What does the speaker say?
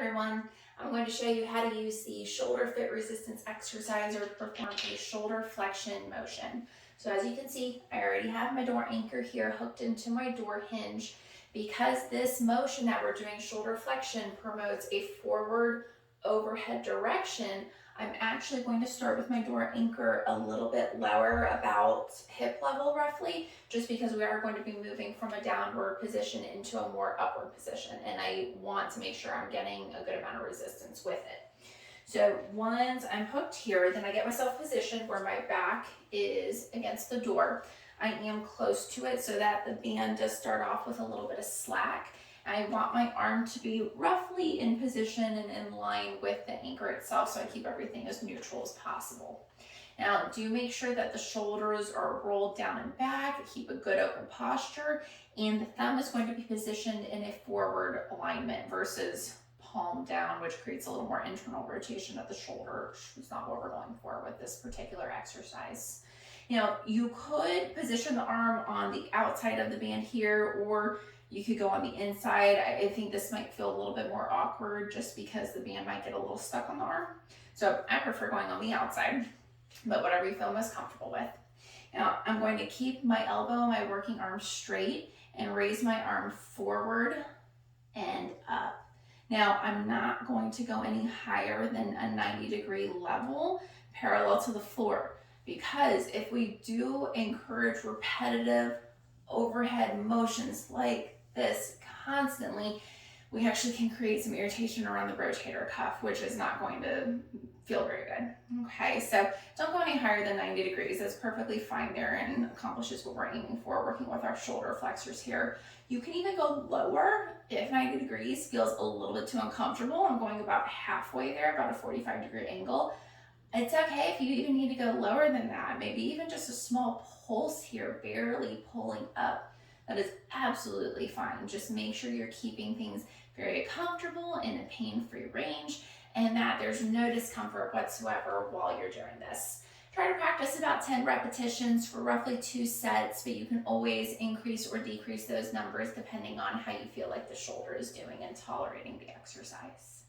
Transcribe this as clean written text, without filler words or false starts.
everyone, I'm going to show you how to use the shoulder fit resistance exercise or perform a shoulder flexion motion. So as you can see, I already have my door anchor here hooked into my door hinge. Because this motion that we're doing, shoulder flexion, promotes a forward overhead direction, I'm actually going to start with my door anchor a little bit lower, about hip level roughly, just because we are going to be moving from a downward position into a more upward position, and I want to make sure I'm getting a good amount of resistance with it. So once I'm hooked here, then I get myself positioned where my back is against the door. I am close to it so that the band does start off with a little bit of slack. I want my arm to be roughly in position and in line with the anchor itself, so I keep everything as neutral as possible. Now, do make sure that the shoulders are rolled down and back, keep a good open posture, and the thumb is going to be positioned in a forward alignment versus palm down, which creates a little more internal rotation of the shoulder, which is not what we're going for with this particular exercise. You could position the arm on the outside of the band here, or you could go on the inside. I think this might feel a little bit more awkward just because the band might get a little stuck on the arm. So I prefer going on the outside, but whatever you feel most comfortable with. Now I'm going to keep my elbow, my working arm straight, and raise my arm forward and up. Now I'm not going to go any higher than a 90-degree level parallel to the floor, because if we do encourage repetitive overhead motions like this constantly, we actually can create some irritation around the rotator cuff, which is not going to feel very good. Okay, so don't go any higher than 90 degrees. That's perfectly fine there and accomplishes what we're aiming for, working with our shoulder flexors here. You can even go lower if 90 degrees feels a little bit too uncomfortable. I'm going about halfway there, about a 45-degree angle. It's okay if you even need to go lower than that, maybe even just a small pulse here, barely pulling up. That is absolutely fine. Just make sure you're keeping things very comfortable in a pain-free range and that there's no discomfort whatsoever while you're doing this. Try to practice about 10 repetitions for roughly 2 sets, but you can always increase or decrease those numbers depending on how you feel like the shoulder is doing and tolerating the exercise.